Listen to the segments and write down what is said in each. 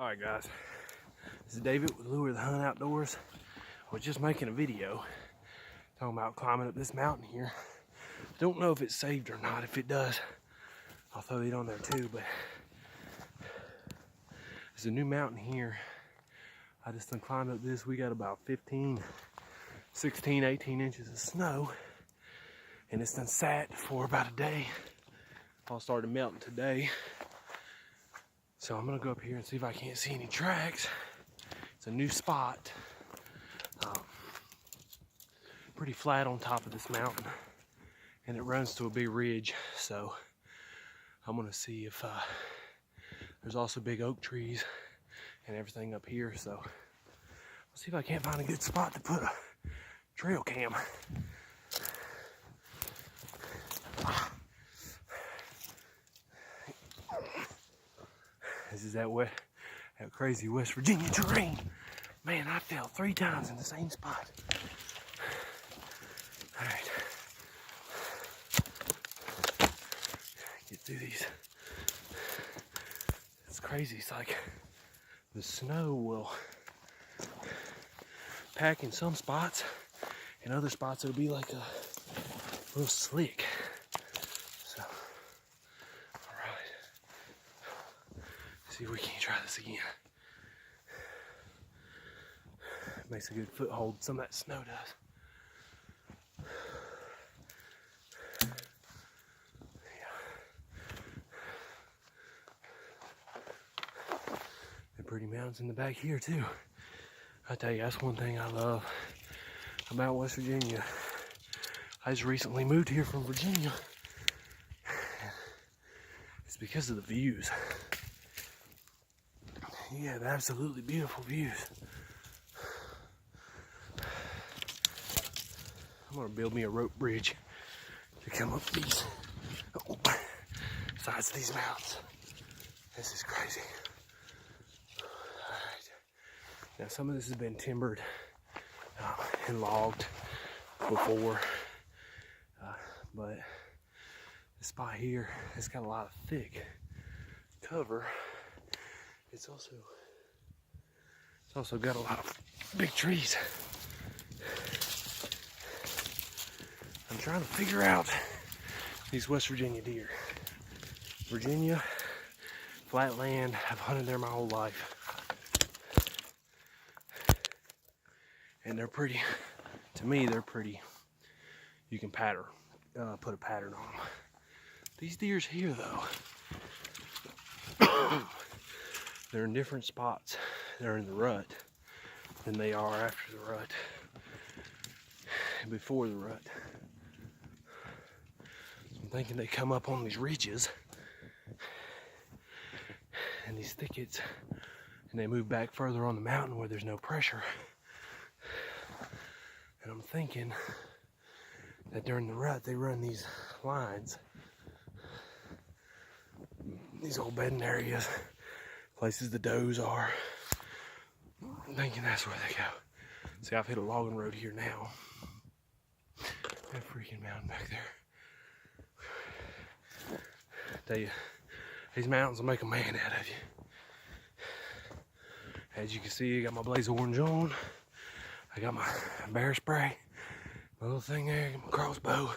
Alright guys, this is David with Lure the Hunt Outdoors. I was just making a video talking about climbing up this mountain here. Don't know if it's saved or not. If it does, I'll throw it on there too, but there's a new mountain here. I just done climbed up this. We got about 15, 16, 18 inches of snow, and it's done sat for about a day. All started melting today. So I'm gonna go up here and see if I can't see any tracks. It's a new spot. Pretty flat on top of this mountain, and it runs to a big ridge. So I'm gonna see if there's also big oak trees and everything up here. So I'll see if I can't find a good spot to put a trail cam. This is that crazy West Virginia terrain. Man, I fell 3 times in the same spot. All right. Get through these. It's crazy. It's like the snow will pack in some spots, and other spots it'll be like a little slick. So, all right. See if we can't try this again. Makes a good foothold. Some of that snow does. Pretty mountains in the back here too. I tell you, that's one thing I love about West Virginia. I just recently moved here from Virginia. It's because of the views. You have absolutely beautiful views. I'm gonna build me a rope bridge to come up these sides of these mountains. This is crazy. Now some of this has been timbered and logged before, but this spot here has got a lot of thick cover. It's also got a lot of big trees. I'm trying to figure out these West Virginia deer. Virginia, flat land, I've hunted there my whole life. And they're pretty, to me, they're pretty. You can put a pattern on them. These deers here, though, they're in different spots. They're in the rut than they are after the rut and before the rut. So I'm thinking they come up on these ridges and these thickets, and they move back further on the mountain where there's no pressure. And I'm thinking that during the rut, they run these lines, these old bedding areas, places the does are. I'm thinking that's where they go. See, I've hit a logging road here now. That freaking mountain back there. I tell you, these mountains will make a man out of you. As you can see, I got my blaze orange on. I got my bear spray, my little thing there, my crossbow.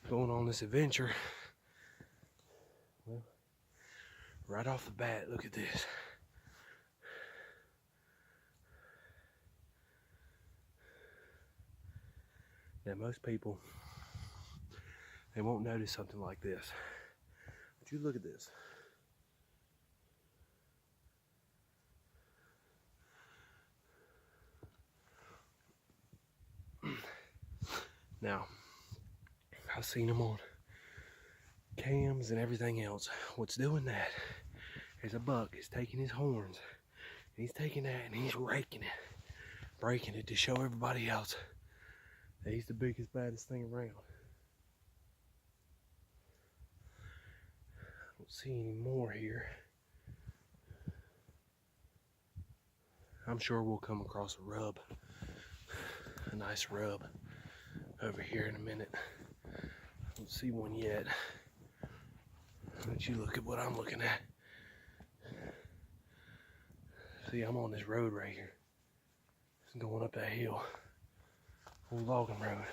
Going on this adventure. Well, right off the bat, look at this. Now most people, they won't notice something like this. But you look at this. Now, I've seen them on cams and everything else. What's doing that is a buck is taking his horns, and he's taking that and he's raking it, breaking it to show everybody else that he's the biggest, baddest thing around. I don't see any more here. I'm sure we'll come across a rub, a nice rub over here in a minute. I don't see one yet. don't you look at what I'm looking at. See, I'm on this road right here. It's going up that hill. Old logging road.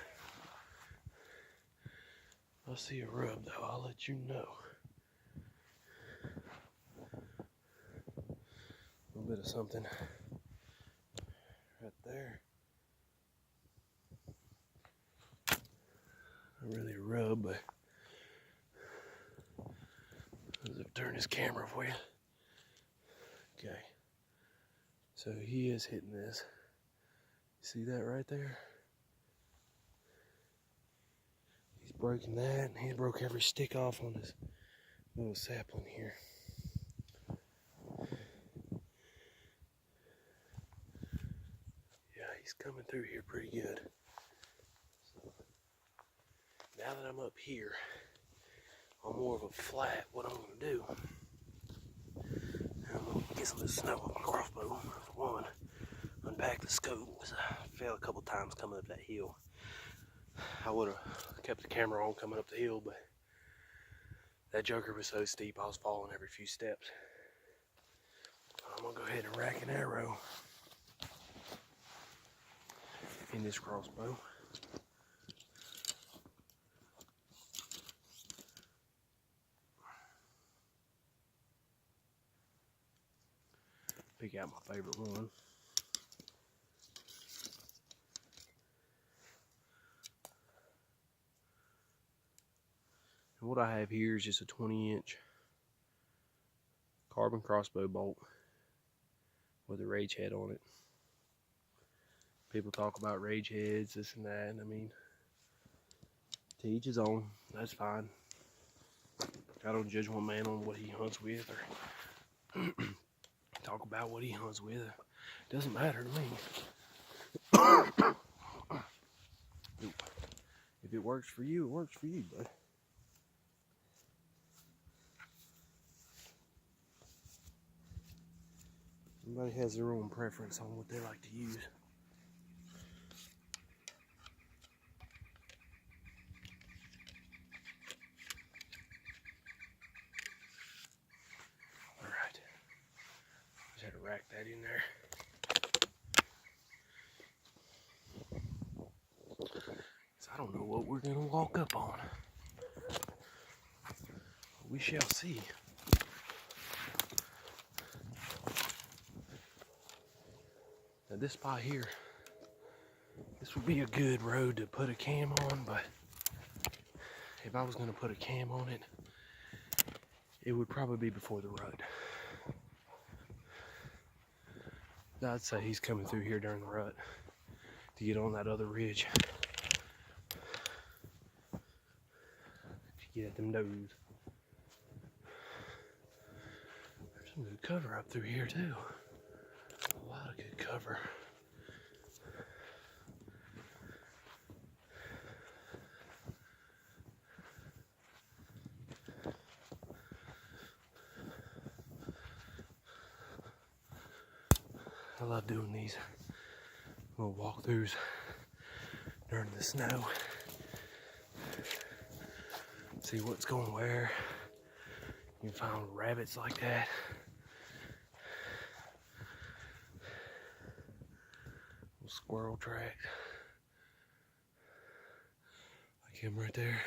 If I see a rub though, I'll let you know. A little bit of something right there. Not really a rub, but I'll turn this camera for you. Okay. So he is hitting this. See that right there? He's breaking that, and he broke every stick off on this little sapling here. Yeah, he's coming through here pretty good. So, now that I'm up here on more of a flat, what I'm going to do, I'm going to get some of the snow on my crossbow, for one, unpack the scope, because I fell a couple times coming up that hill. I would have kept the camera on coming up the hill, but that joker was so steep I was falling every few steps. I'm going to go ahead and rack an arrow in this crossbow. Pick out my favorite one. And what I have here is just a 20-inch carbon crossbow bolt with a rage head on it. People talk about rage heads, this and that, and I mean, to each his own, that's fine. I don't judge one man on what he hunts with or talk about what he hunts with. It doesn't matter to me. If it works for you, it works for you, bud. Everybody has their own preference on what they like to use. Alright. Just had to rack that in there. So I don't know what we're going to walk up on. We shall see. Now this spot here, this would be a good road to put a cam on, but if I was going to put a cam on it, it would probably be before the rut. I'd say he's coming through here during the rut to get on that other ridge to get at them does. There's some good cover up through here too. A lot of good cover. I love doing these little walkthroughs during the snow. See what's going where. You can find rabbits like that. Little squirrel track. Like him right there.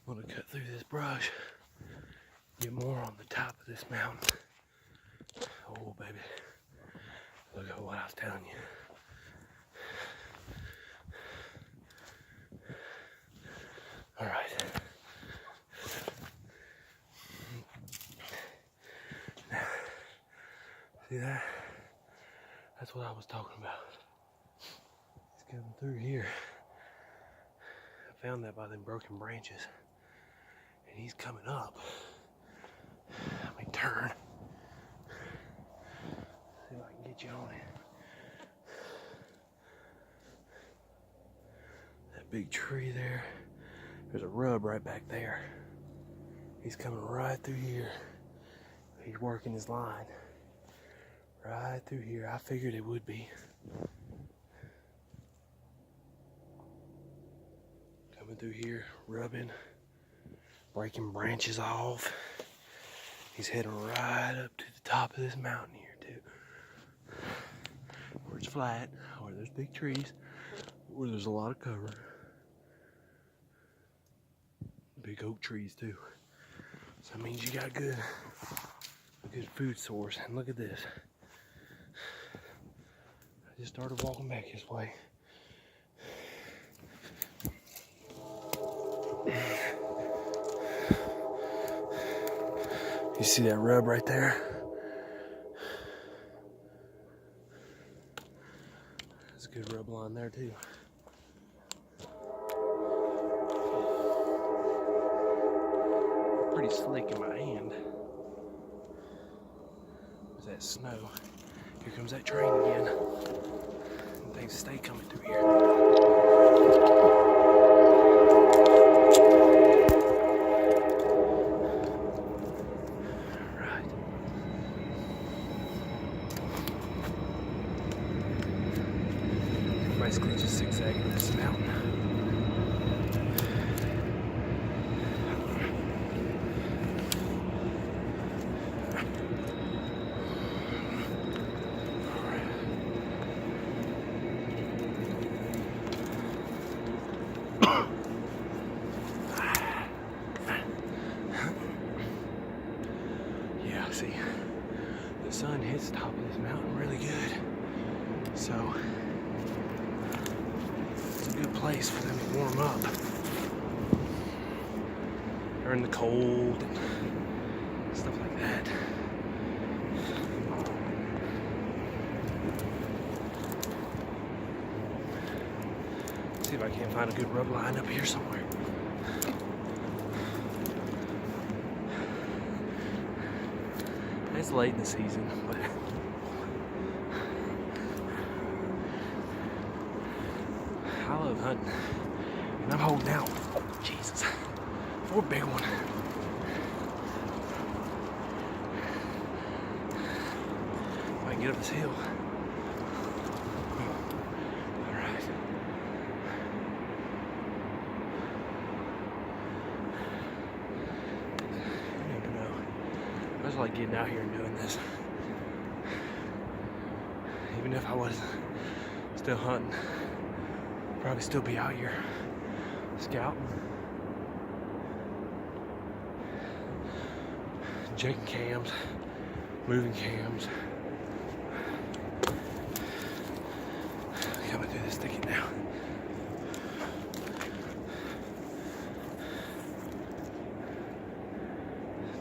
I'm gonna cut through this brush, get more on the top of this mountain. Oh baby, look at what I was telling you. All right. Now, see that? That's what I was talking about. He's coming through here. I found that by them broken branches. And he's coming up. Let me turn. See if I can get you on it. That big tree there. There's a rub right back there. He's coming right through here. He's working his line right through here. I figured it would be. Coming through here, rubbing, breaking branches off. He's heading right up to the top of this mountain here too. Where it's flat, where there's big trees, where there's a lot of cover. Big oak trees too. So that means you got a good food source. And look at this. I just started walking back this way. You see that rub right there? There's a good rub line there too. Pretty slick in my hand. There's that snow. Here comes that train again. And things stay coming through here. Alright. Basically just zigzagging this mountain. Yeah, see, the sun hits the top of this mountain really good, so it's a good place for them to warm up. They're in the cold and stuff like that. See if I can't find a good rub line up here somewhere. It's late in the season, but I love hunting. And I'm holding out. Jesus. For a big one. If I can get up this hill. Alright. You never know. I just like getting out here and doing this. Even if I wasn't still hunting, I'd probably still be out here scouting, checking cams, moving cams. Coming through this thicket now.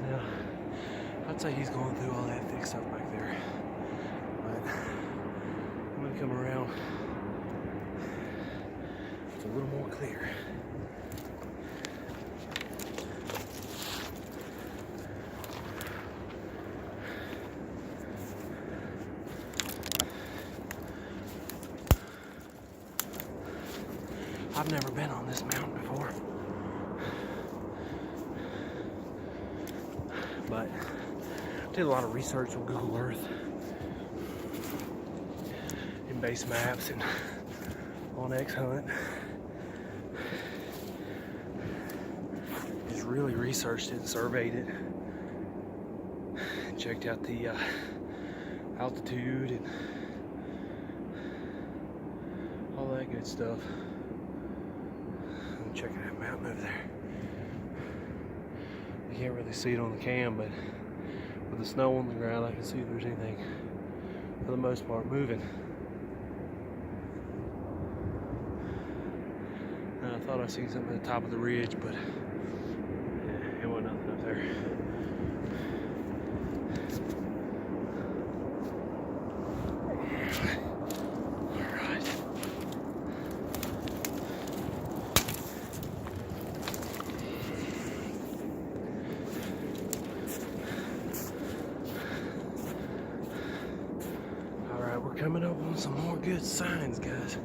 Now, I'd say he's going through all that thick stuff back there, but I'm gonna come around. It's a little more clear. I've never been on this mountain before, but I did a lot of research on Google Earth and base maps and on X Hunt. Just really researched it and surveyed it, and checked out the altitude and all that good stuff. I'm checking that mountain over there. You can't really see it on the cam, but with the snow on the ground, I can see if there's anything, for the most part, moving. And I thought I seen something at the top of the ridge, but yeah, it wasn't nothing up there. We're coming up on some more good signs, guys.